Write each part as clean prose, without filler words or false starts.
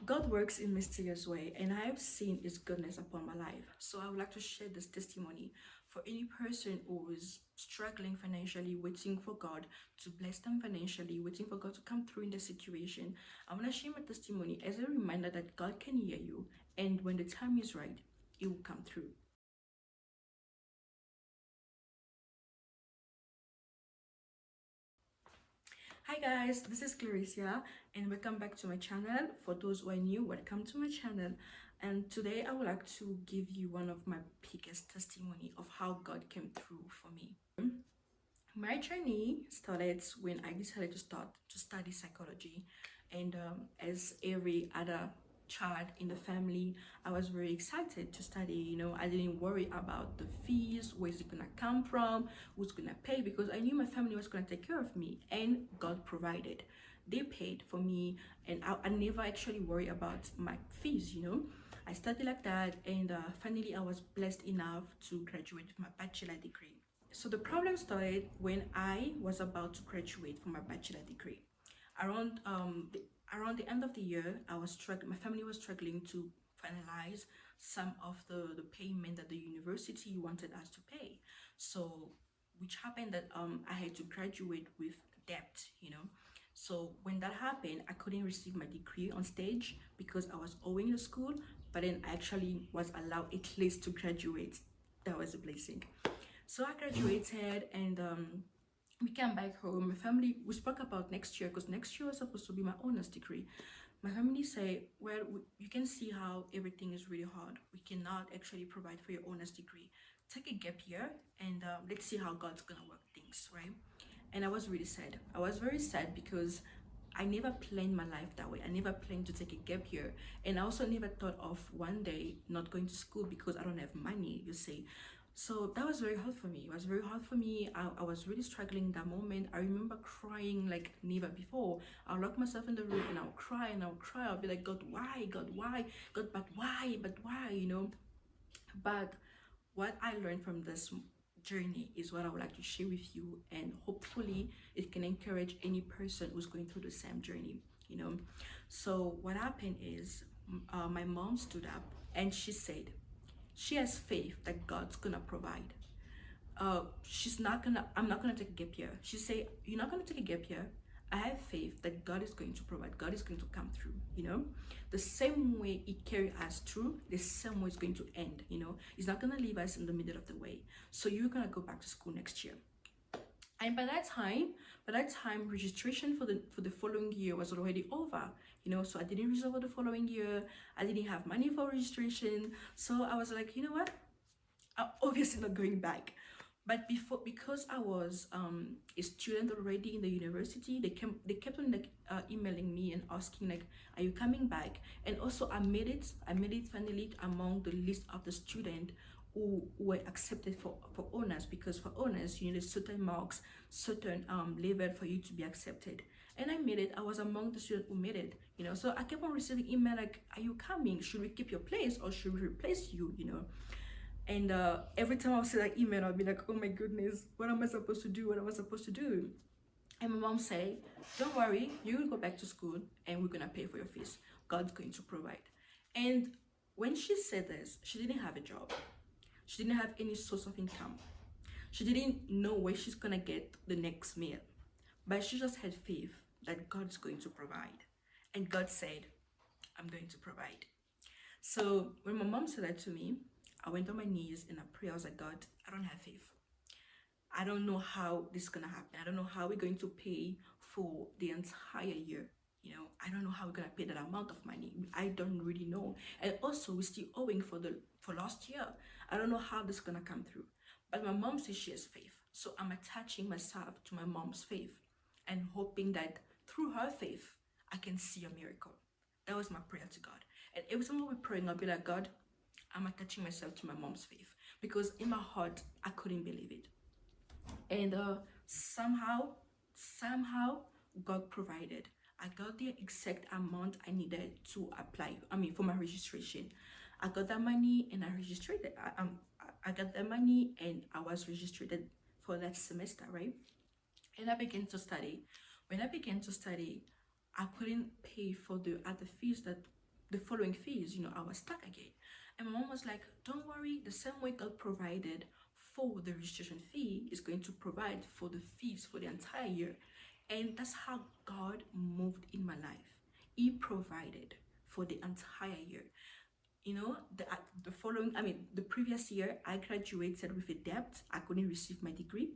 God works in mysterious way, and I have seen His goodness upon my life. So I would like to share this testimony for any person who is struggling financially, waiting for God to bless them financially, waiting for God to come through in the situation. I want to share my testimony as a reminder that God can hear you, and when the time is right, He will come through. Hi guys, this is Clarissa and welcome back to my channel. For those who are new, welcome to my channel. And today I would like to give you one of my biggest testimony of how God came through for me. My journey started when I decided to start to study psychology, and as every other child in the family, I was very excited to study. I didn't worry about the fees, where's it gonna come from, who's gonna pay, because I knew my family was gonna take care of me, and God provided. They paid for me, and I never actually worry about my fees. I studied like that, and finally I was blessed enough to graduate with my bachelor degree. So the problem started when I was about to graduate from my bachelor degree. Around the end of the year, I was struggling. My family was struggling to finalize some of the payment that the university wanted us to pay. So, which happened that I had to graduate with debt. So when that happened, I couldn't receive my degree on stage because I was owing the school. But then I actually was allowed at least to graduate. That was a blessing. So I graduated, and we came back home. My family, we spoke about next year because next year was supposed to be my honors degree. My family say, well, you can see how everything is really hard. We cannot actually provide for your honors degree. Take a gap year, and let's see how God's gonna work things, right? And I was really sad. I was very sad because I never planned my life that way. I never planned to take a gap year. And I also never thought of one day not going to school because I don't have money, you see. So that was very hard for me. It was very hard for me. I was really struggling in that moment. I remember crying like never before. I'll lock myself in the room and I'll cry and I'll cry. I'll be like, God, why? God, why? God, but why? But why? But what I learned from this journey is what I would like to share with you, and hopefully it can encourage any person who's going through the same journey. So what happened is my mom stood up and she said she has faith that God's gonna provide. I'm not gonna take a gap year. She say, you're not gonna take a gap year. I have faith that God is going to provide. God is going to come through. The same way He carried us through, the same way it's going to end. He's not gonna leave us in the middle of the way. So you're gonna go back to school next year. And by that time, registration for the following year was already over. So I didn't register for the following year. I didn't have money for registration. So I was like, you know what? I'm obviously not going back. But because I was a student already in the university, they kept on like emailing me and asking like, are you coming back? And also I made it finally among the list of the student who were accepted for honors, because for honors you need certain marks, certain level for you to be accepted. And I made it. I was among the students who made it. So I kept on receiving email like, are you coming? Should we keep your place or should we replace you? And every time I would see that email, I'll be like, oh my goodness, what am I supposed to do? What am I supposed to do? And my mom say, don't worry, you will go back to school and we're gonna pay for your fees. God's going to provide. And when she said this, she didn't have a job. She didn't have any source of income. She didn't know where she's gonna get the next meal. But she just had faith that God's going to provide. And God said, I'm going to provide. So when my mom said that to me, I went on my knees and I prayed. I was like, God, I don't have faith. I don't know how this is gonna happen. I don't know how we're going to pay for the entire year. I don't know how we're gonna pay that amount of money. I don't really know. And also we're still owing for last year. I don't know how this is gonna come through. But my mom says she has faith. So I'm attaching myself to my mom's faith and hoping that through her faith I can see a miracle. That was my prayer to God. And every time I was praying, I'll be like, God, I'm attaching myself to my mom's faith, because in my heart I couldn't believe it. And somehow God provided. I got the exact amount I needed to apply, for my registration. I got that money and I registered it. I got that money and I was registered for that semester, right? And I began to study. When I began to study, I couldn't pay for the other fees that the following fees, I was stuck again. And my mom was like, don't worry, the same way God provided for the registration fee is going to provide for the fees for the entire year. And that's how God moved in my life. He provided for the entire year. The following, the previous year, I graduated with a debt. I couldn't receive my degree.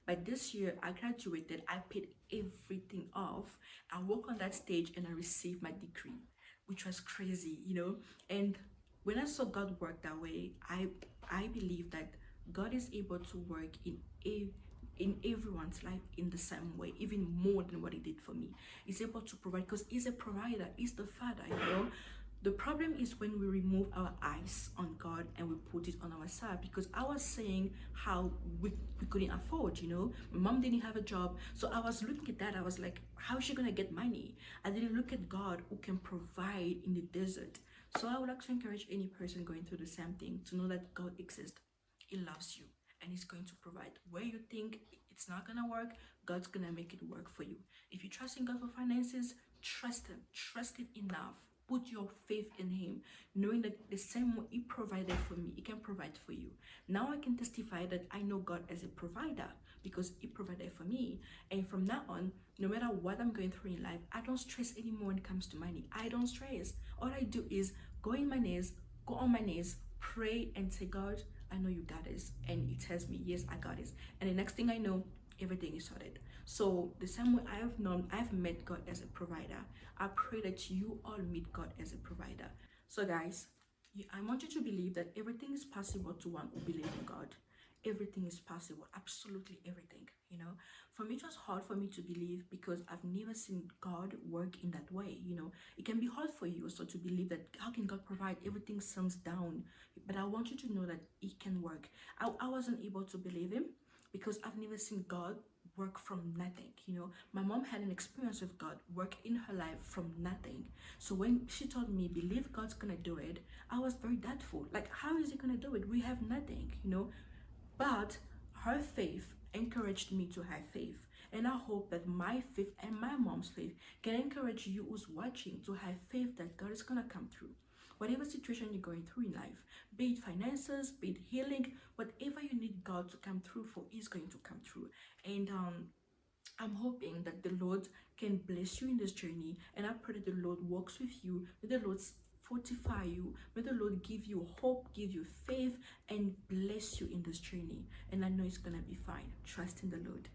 But this year, I graduated, I paid everything off. I walked on that stage and I received my degree, which was crazy. And when I saw God work that way, I believe that God is able to work in everyone's life in the same way, even more than what he did for me. He's able to provide because he's a provider, he's the father. The problem is when we remove our eyes on God and we put it on ourselves, because I was saying how we couldn't afford, my mom didn't have a job. So I was looking at that. I was like, how is she gonna get money? I didn't look at God who can provide in the desert. So I would like to encourage any person going through the same thing to know that God exists. He loves you and he's going to provide. Where you think it's not gonna work, God's gonna make it work for you. If you trust in God for finances, trust him enough. Put your faith in him, knowing that the same way he provided for me, he can provide for you. Now I can testify that I know God as a provider because he provided for me. And from now on, no matter what I'm going through in life, I don't stress anymore when it comes to money. I don't stress. All I do is go on my knees, pray and say, God, I know you got this. And he tells me, yes, I got this. And the next thing I know, everything is sorted. So the same way I've met God as a provider, I pray that you all meet God as a provider. So guys, I want you to believe that everything is possible to one who believes in God. Everything is possible, absolutely everything. For me, it was hard for me to believe because I've never seen God work in that way. It can be hard for you also to believe that how can God provide? Everything comes down. But I want you to know that it can work. I wasn't able to believe him because I've never seen God work from nothing. My mom had an experience with God work in her life from nothing. So when she told me, believe God's gonna do it, I was very doubtful. Like, how is he gonna do it? We have nothing. But her faith encouraged me to have faith. And I hope that my faith and my mom's faith can encourage you who's watching to have faith that God is going to come through. Whatever situation you're going through in life, be it finances, be it healing, whatever you need God to come through for is going to come through. And I'm hoping that the Lord can bless you in this journey. And I pray that the Lord walks with you, that the Lord fortify you. May the Lord give you hope, give you faith, and bless you in this journey. And I know it's gonna be fine. Trust in the Lord.